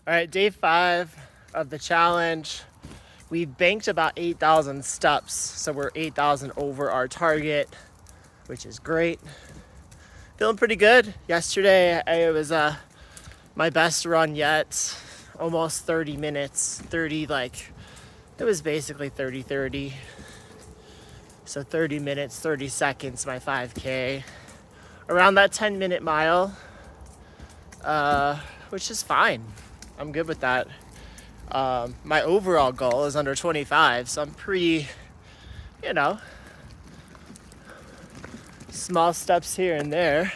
All right, day 5 of the challenge. We've banked about 8,000 steps, so we're 8,000 over our target, which is great. Feeling pretty good. Yesterday, it was my best run yet. Almost 30 minutes, it was basically 30-30. So 30 minutes, 30 seconds, my 5K. Around that 10-minute mile, which is fine. I'm good with that. My overall goal is under 25, so I'm pretty, small steps here and there.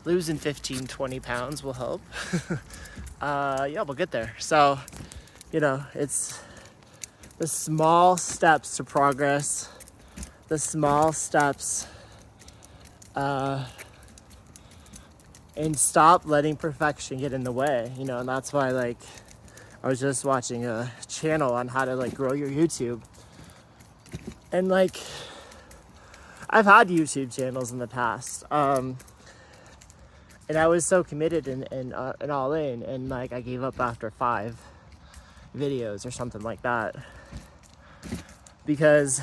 Losing 15, 20 pounds will help. Yeah, we'll get there. So, it's the small steps to progress, the small steps, and stop letting perfection get in the way, and that's why, I was just watching a channel on how to, grow your YouTube. And, I've had YouTube channels in the past, and I was so committed and all in, and, I gave up after 5 videos or something like that. Because,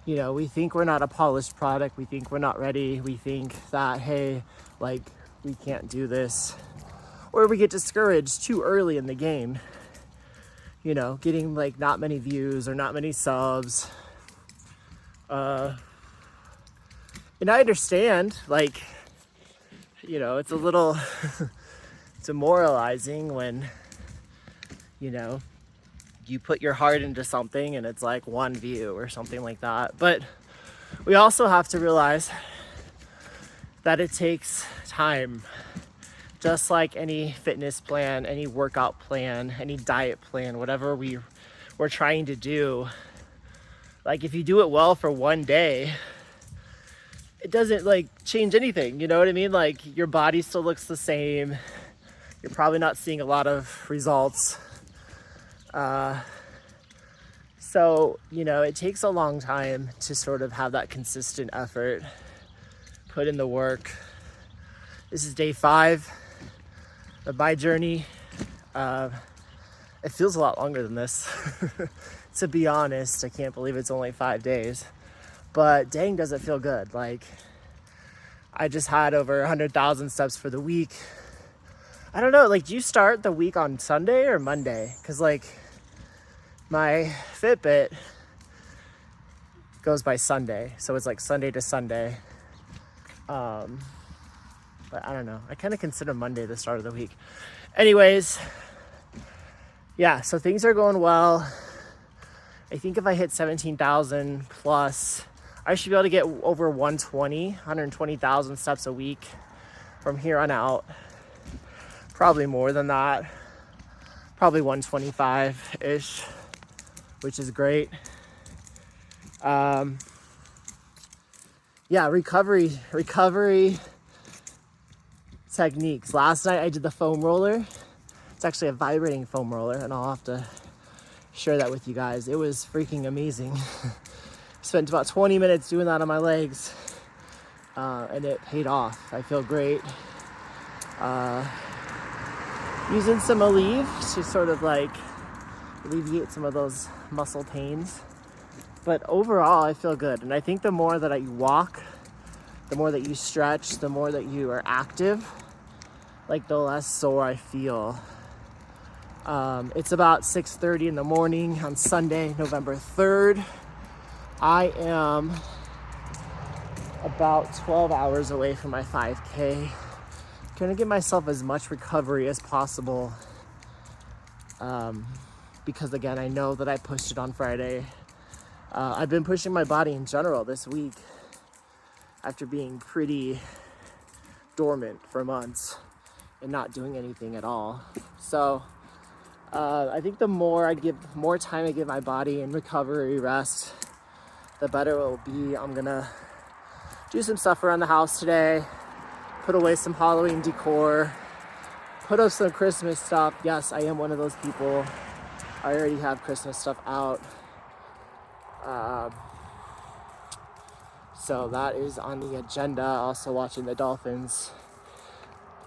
we think we're not a polished product. We think we're not ready. We think that, hey, we can't do this. Or we get discouraged too early in the game. Getting, not many views or not many subs. And I understand, it's a little demoralizing when, you put your heart into something and it's 1 view or something like that. But we also have to realize that it takes time. Just like any fitness plan, any workout plan, any diet plan, whatever we're trying to do. If you do it well for 1 day, it doesn't change anything. You know what I mean? Your body still looks the same. You're probably not seeing a lot of results. So, it takes a long time to sort of have that consistent effort, put in the work. This is day 5 of my journey. It feels a lot longer than this. To be honest, I can't believe it's only 5 days. But dang, does it feel good. I just had over 100,000 steps for the week. I don't know, do you start the week on Sunday or Monday? Because, my Fitbit goes by Sunday. So it's Sunday to Sunday. But I don't know. I kind of consider Monday the start of the week. Anyways, yeah, so things are going well. I think if I hit 17,000 plus, I should be able to get over 120,000 steps a week from here on out. Probably more than that. Probably 125-ish, which is great. Yeah, recovery techniques. Last night I did the foam roller. It's actually a vibrating foam roller, and I'll have to share that with you guys. It was freaking amazing. Spent about 20 minutes doing that on my legs, and it paid off. I feel great. Using some Aleve to sort of alleviate some of those muscle pains. But overall, I feel good. And I think the more that you walk, the more that you stretch, the more that you are active, the less sore I feel. It's about 6:30 in the morning on Sunday, November 3rd. I am about 12 hours away from my 5K. Trying to give myself as much recovery as possible. Because again, I know that I pushed it on Friday. I've been pushing my body in general this week after being pretty dormant for months and not doing anything at all. So I think the more time I give my body in recovery, rest, the better it will be. I'm gonna do some stuff around the house today, put away some Halloween decor, put up some Christmas stuff. Yes, I am one of those people. I already have Christmas stuff out. So that is on the agenda. Also watching the Dolphins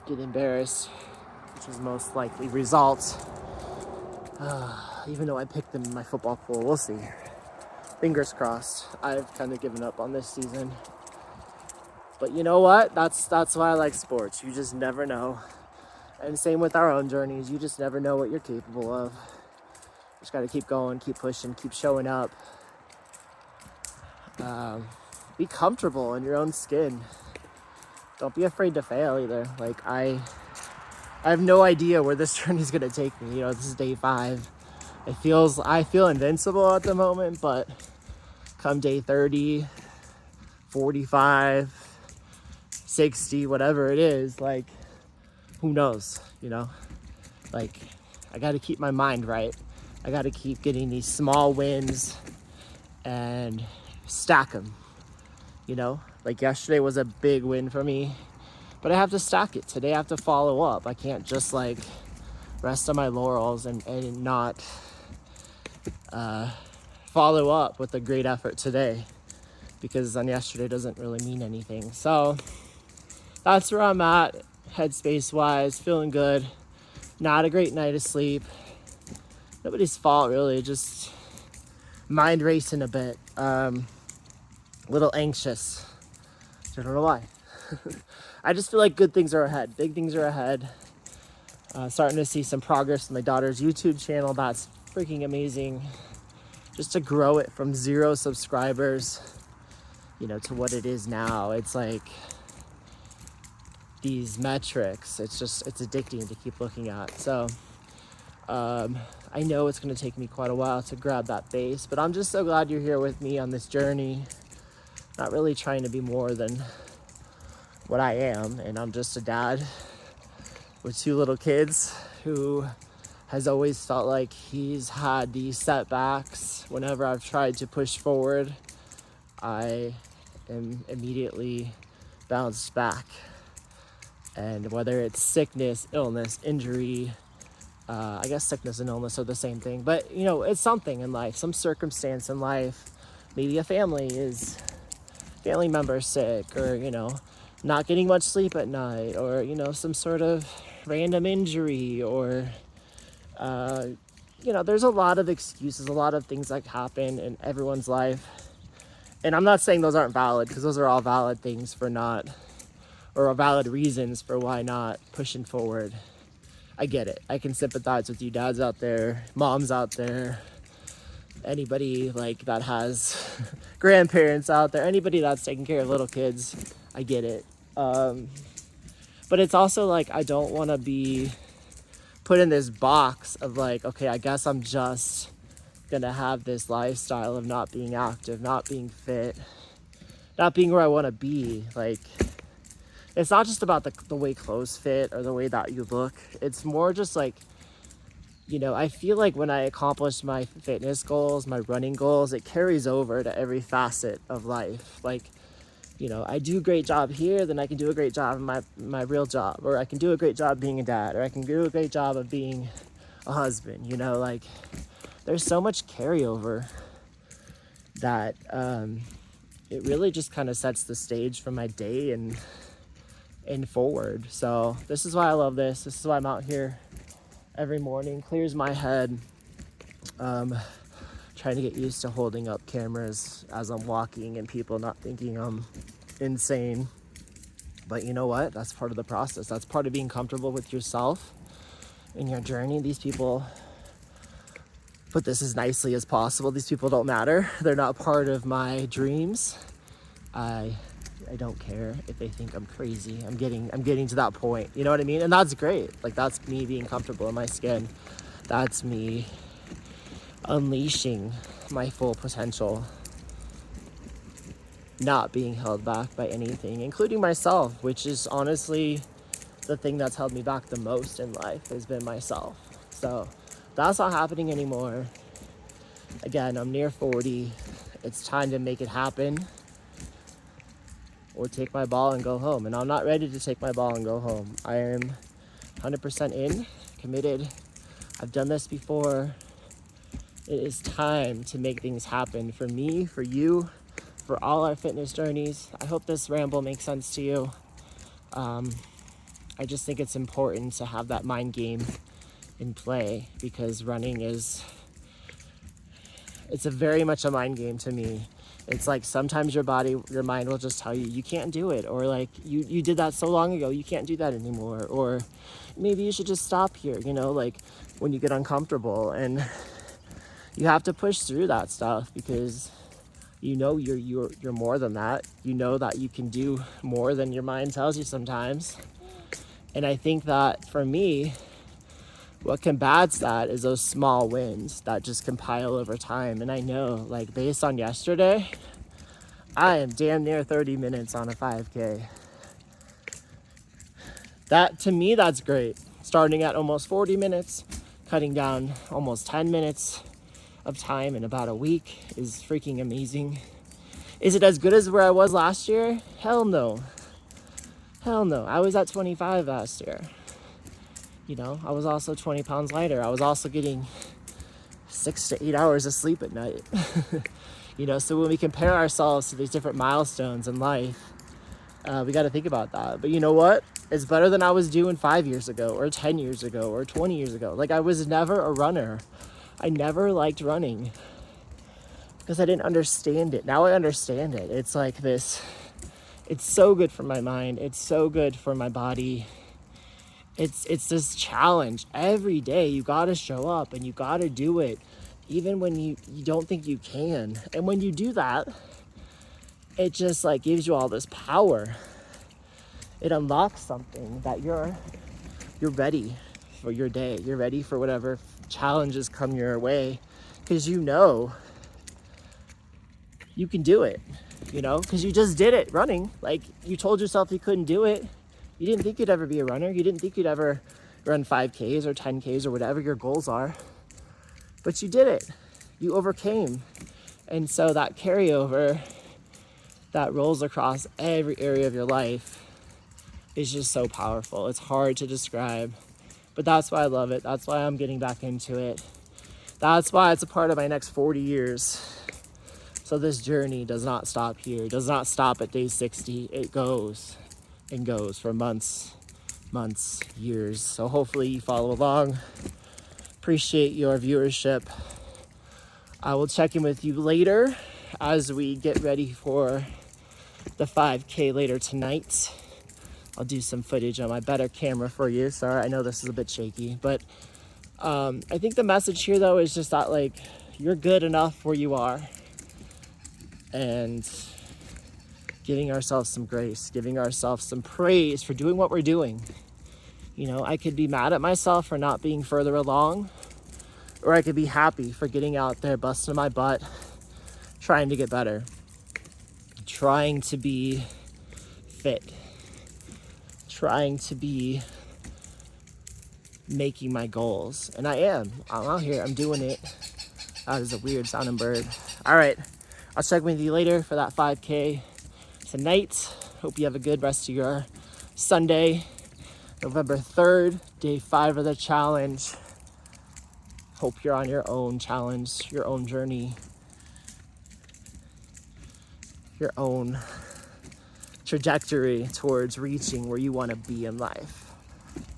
get embarrassed which is most likely results. Even though I picked them in my football pool, we'll see. Fingers crossed. I've kind of given up on this season. But you know what? That's why I like sports. You just never know. And same with our own journeys. You just never know what you're capable of. Just got to keep going, keep pushing, keep showing up. Be comfortable in your own skin. Don't be afraid to fail either. Like I have no idea where this journey is going to take me. You know, this is day 5. I feel invincible at the moment, but come day 30, 45, 60, whatever it is, like, who knows, you know? Like, I got to keep my mind right. I got to keep getting these small wins and stack them, you know? Like, yesterday was a big win for me, but I have to stack it. Today I have to follow up. I can't just, like, rest on my laurels and not follow up with a great effort today, because on yesterday doesn't really mean anything. So that's where I'm at, headspace wise, feeling good. Not a great night of sleep. Nobody's fault really, just mind racing a bit. A little anxious. I don't know why. I just feel like good things are ahead. Big things are ahead. Starting to see some progress in my daughter's YouTube channel. That's freaking amazing. Just to grow it from 0 subscribers, you know, to what it is now. It's like these metrics. It's addicting to keep looking at. So I know it's going to take me quite a while to grab that base, but I'm just so glad you're here with me on this journey. Not really trying to be more than what I am, and I'm just a dad with 2 little kids who has always felt like he's had these setbacks. Whenever I've tried to push forward, I am immediately bounced back. And whether it's sickness, illness, injury, I guess sickness and illness are the same thing, but you know, it's something in life, some circumstance in life. Maybe a family member sick, or, you know, not getting much sleep at night, or, you know, some sort of random injury, or, you know, there's a lot of excuses, a lot of things that happen in everyone's life. And I'm not saying those aren't valid, because those are all valid things for not, or valid reasons for why not pushing forward. I get it. I can sympathize with you dads out there, moms out there, anybody like that has grandparents out there, anybody that's taking care of little kids. I get it. But it's also like, I don't want to be put in this box of like, okay, I guess I'm just gonna have this lifestyle of not being active, not being fit, not being where I want to be. Like, it's not just about the way clothes fit or the way that you look. It's more just like, you know, I feel like when I accomplish my fitness goals, my running goals, it carries over to every facet of life. Like, you know, I do a great job here, then I can do a great job in my real job, or I can do a great job being a dad, or I can do a great job of being a husband. You know, like, there's so much carryover that it really just kind of sets the stage for my day and forward. So this is why I love this. This is why I'm out here every morning. Clears my head. Trying to get used to holding up cameras as I'm walking and people not thinking I'm insane. But you know what? That's part of the process. That's part of being comfortable with yourself in your journey. These people put this as nicely as possible. These people don't matter. They're not part of my dreams. I don't care if they think I'm crazy. I'm getting to that point. You know what I mean? And that's great. Like, that's me being comfortable in my skin. That's me unleashing my full potential, not being held back by anything, including myself, which is honestly the thing that's held me back the most in life, has been myself. So that's not happening anymore. Again, I'm near 40. It's time to make it happen, or take my ball and go home. And I'm not ready to take my ball and go home. I am 100% in, committed. I've done this before. It is time to make things happen for me, for you, for all our fitness journeys. I hope this ramble makes sense to you. I I just think it's important to have that mind game in play, because running it's very much a mind game to me. It's like sometimes your mind will just tell you, you can't do it. Or like, you did that so long ago, you can't do that anymore. Or maybe you should just stop here, like when you get uncomfortable. And you have to push through that stuff, because you're more than that. You know that you can do more than your mind tells you sometimes. And I think that for me, what combats that is those small wins that just compile over time. And I know, like, based on yesterday, I am damn near 30 minutes on a 5K. That, to me, that's great. Starting at almost 40 minutes, cutting down almost 10 minutes of time in about a week is freaking amazing. Is it as good as where I was last year? Hell no. Hell no. I was at 25 last year. I was also 20 pounds lighter. I was also getting 6 to 8 hours of sleep at night. So when we compare ourselves to these different milestones in life, we got to think about that. But you know what? It's better than I was doing 5 years ago, or 10 years ago, or 20 years ago. Like, I was never a runner. I never liked running because I didn't understand it. Now I understand it. It's like this. It's so good for my mind. It's so good for my body. It's this challenge. Every day you got to show up and you got to do it, even when you don't think you can. And when you do that, it just like gives you all this power. It unlocks something that you're ready for your day. You're ready for whatever challenges come your way, because you can do it, because you just did it running. Like, you told yourself you couldn't do it. You didn't think you'd ever be a runner. You didn't think you'd ever run 5Ks or 10Ks or whatever your goals are, but you did it. You overcame. And so that carryover that rolls across every area of your life is just so powerful. It's hard to describe, but that's why I love it. That's why I'm getting back into it. That's why it's a part of my next 40 years. So this journey does not stop here. It does not stop at day 60. It goes and goes for months, years. So hopefully you follow along. Appreciate your viewership. I will check in with you later as we get ready for the 5K later tonight. I'll do some footage on my better camera for you. Sorry, I know this is a bit shaky, but I think the message here, though, is just that, like, you're good enough where you are, and giving ourselves some grace, giving ourselves some praise for doing what we're doing. I could be mad at myself for not being further along, or I could be happy for getting out there, busting my butt, trying to get better, trying to be fit, trying to be making my goals. And I am. I'm out here. I'm doing it. That is a weird sounding bird. All right. I'll check with you later for that 5K tonight. Hope you have a good rest of your Sunday, November 3rd, day 5 of the challenge. Hope you're on your own challenge, your own journey, your own trajectory towards reaching where you want to be in life.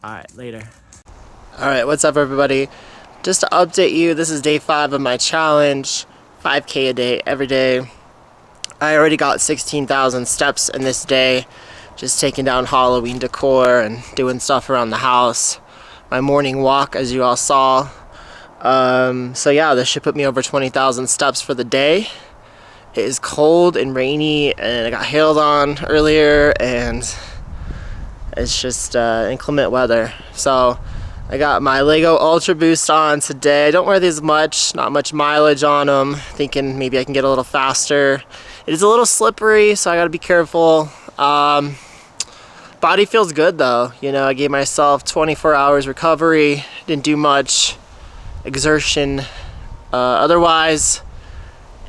All right, later. All right, what's up, everybody? Just to update you, this is day 5 of my challenge, 5K a day, every day. I already got 16,000 steps in this day, just taking down Halloween decor and doing stuff around the house. My morning walk, as you all saw. So yeah, this should put me over 20,000 steps for the day. It is cold and rainy, and I got hailed on earlier, and it's just inclement weather. So I got my Lego Ultra Boost on today. I don't wear these much, not much mileage on them, thinking maybe I can get a little faster. It is a little slippery, so I gotta be careful. Body feels good though. I gave myself 24 hours recovery, didn't do much exertion otherwise.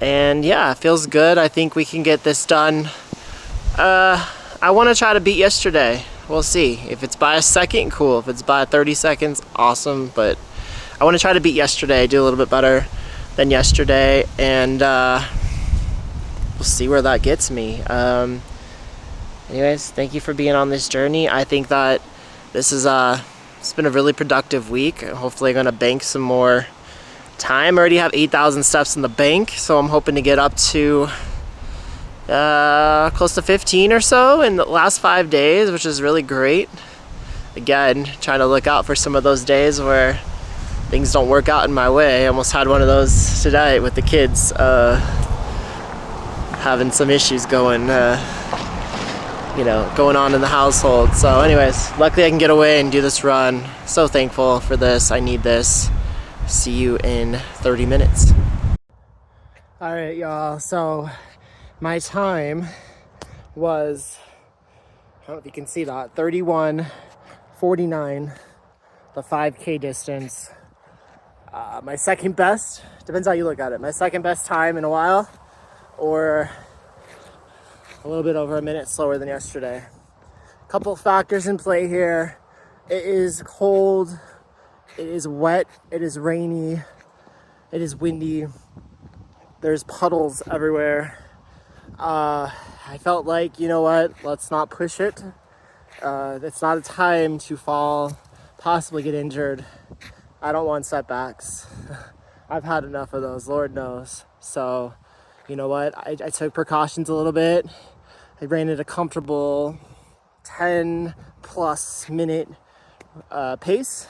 And yeah, it feels good. I think we can get this done. I want to try to beat yesterday. We'll see. If it's by a second, cool. If it's by 30 seconds, awesome. But I want to try to beat yesterday, do a little bit better than yesterday, and we'll see where that gets me. Anyways, thank you for being on this journey. I think that This is it's been a really productive week. Hopefully gonna bank some more time. I already have 8,000 steps in the bank, so I'm hoping to get up to close to 15 or so in the last 5 days, which is really great. Again, trying to look out for some of those days where things don't work out in my way. I almost had one of those today with the kids having some issues going on in the household. So anyways, luckily I can get away and do this run. So thankful for this. I need this. See you in 30 minutes. All right, y'all. So my time was, I don't know if you can see that, 31:49, the 5K distance. My second best, depends how you look at it, my second best time in a while, or a little bit over a minute slower than yesterday. Couple factors in play here. It is cold, it is wet, it is rainy, it is windy, there's puddles everywhere. I felt like, you know what, let's not push it. It's not a time to fall, possibly get injured. I don't want setbacks. I've had enough of those, Lord knows. So, you know what, I took precautions a little bit. I ran at a comfortable 10 plus minute pace.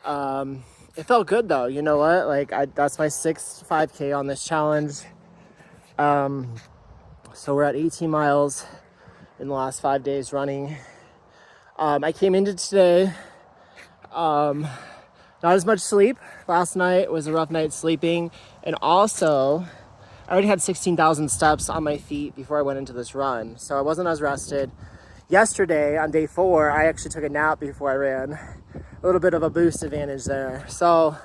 It felt good though, you know what, like that's my 6th 5K on this challenge. So we're at 18 miles in the last 5 days running. I came into today, not as much sleep. Last night was a rough night sleeping. And also, I already had 16,000 steps on my feet before I went into this run. So I wasn't as rested. Yesterday, on day 4, I actually took a nap before I ran. A little bit of a boost advantage there. So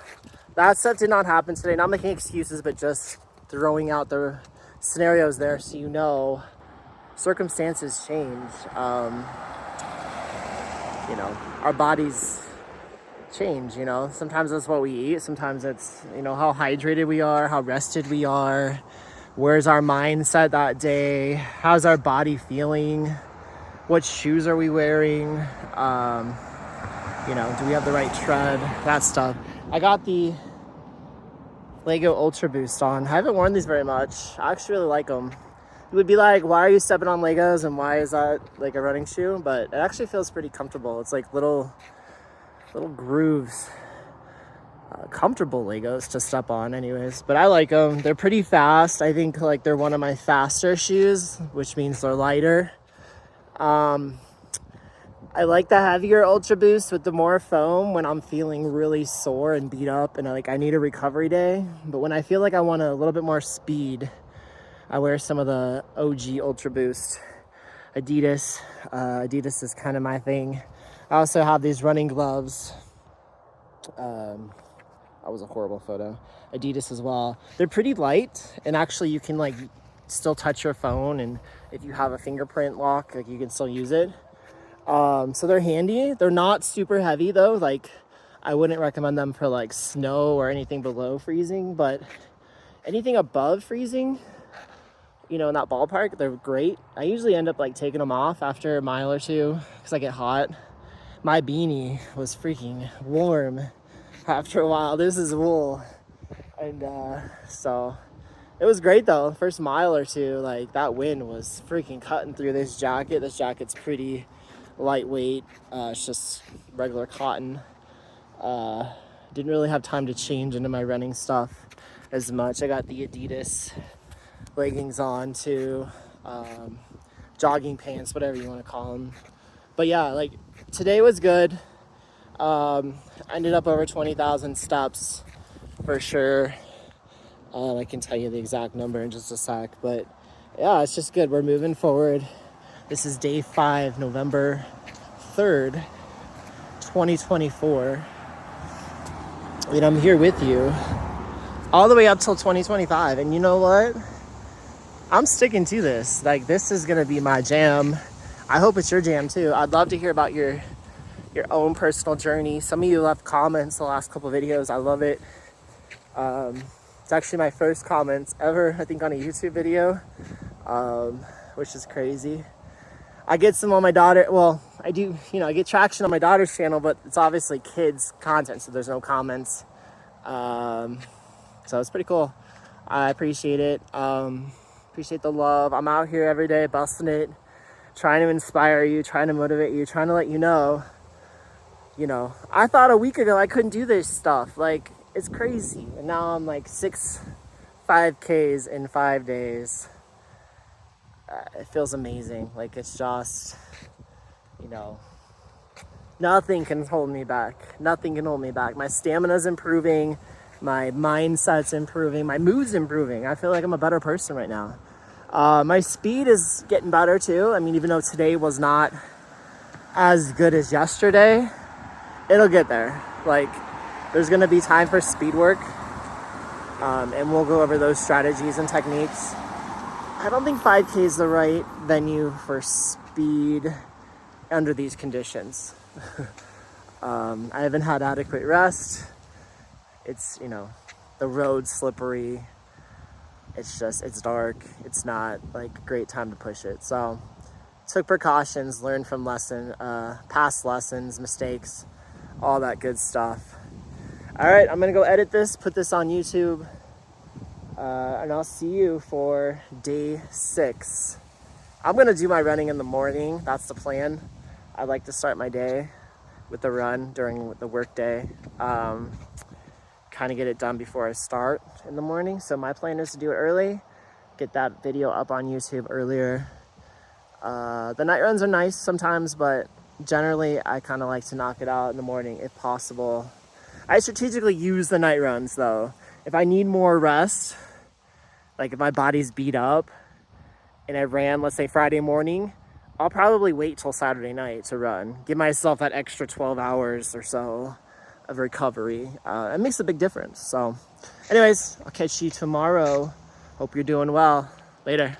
that stuff did not happen today. Not making excuses, but just throwing out the scenarios there so you know circumstances change. Our bodies change, sometimes that's what we eat, sometimes it's how hydrated we are, how rested we are, where's our mindset that day, how's our body feeling, what shoes are we wearing, do we have the right tread, that stuff. I got the Lego Ultra Boost on. I haven't worn these very much. I actually really like them. You would be like, why are you stepping on Legos and why is that like a running shoe? But it actually feels pretty comfortable. It's like little grooves, comfortable Legos to step on anyways. But I like them. They're pretty fast. I think like they're one of my faster shoes, which means they're lighter. I like the heavier Ultra Boost with the more foam when I'm feeling really sore and beat up and I need a recovery day. But when I feel like I want a little bit more speed, I wear some of the OG Ultra Boost. Adidas. Adidas is kind of my thing. I also have these running gloves. That was a horrible photo. Adidas as well. They're pretty light, and actually you can like still touch your phone, and if you have a fingerprint lock, like you can still use it. So they're handy. They're not super heavy though. Like I wouldn't recommend them for like snow or anything below freezing, but anything above freezing, in that ballpark, they're great. I usually end up like taking them off after a mile or two because I get hot. My beanie was freaking warm after a while. This is wool. And so it was great though. First mile or two, like that wind was freaking cutting through this jacket. This jacket's pretty lightweight. It's just regular cotton. Didn't really have time to change into my running stuff as much. I got the Adidas leggings on too, jogging pants, whatever you want to call them. But yeah, like today was good. I ended up over 20,000 steps for sure. I can tell you the exact number in just a sec, but yeah, it's just good. We're moving forward. This is day 5, November 3rd, 2024. And I'm here with you all the way up till 2025. And you know what? I'm sticking to this. Like, this is going to be my jam. I hope it's your jam too. I'd love to hear about your own personal journey. Some of you left comments the last couple videos. I love it. It's actually my first comments ever, I think, on a YouTube video, which is crazy. I get some on my daughter. Well, I do, I get traction on my daughter's channel, but it's obviously kids content, so there's no comments. So it's pretty cool. I appreciate it. Appreciate the love. I'm out here every day busting it, trying to inspire you, trying to motivate you, trying to let you know, I thought a week ago I couldn't do this stuff. Like, it's crazy. And now I'm like 5Ks in 5 days. It feels amazing. Like, it's just, nothing can hold me back. Nothing can hold me back. My stamina's improving. My mindset's improving. My mood's improving. I feel like I'm a better person right now. My speed is getting better too. I mean, even though today was not as good as yesterday, it'll get there. Like, there's gonna be time for speed work. And we'll go over those strategies and techniques. I don't think 5K is the right venue for speed under these conditions. I haven't had adequate rest. It's, the road's slippery. It's dark. It's not like a great time to push it. So took precautions, learned from past lessons, mistakes, all that good stuff. All right, I'm gonna go edit this, put this on YouTube, and I'll see you for day 6. I'm gonna do my running in the morning. That's the plan. I like to start my day with the run during the work day. Kind of get it done before I start in the morning. So my plan is to do it early, get that video up on YouTube earlier. The night runs are nice sometimes, but generally I kind of like to knock it out in the morning if possible. I strategically use the night runs though. If I need more rest, like if my body's beat up and I ran, let's say Friday morning, I'll probably wait till Saturday night to run. Give myself that extra 12 hours or so of recovery. It makes a big difference. So anyways, I'll catch you tomorrow. Hope you're doing well. Later.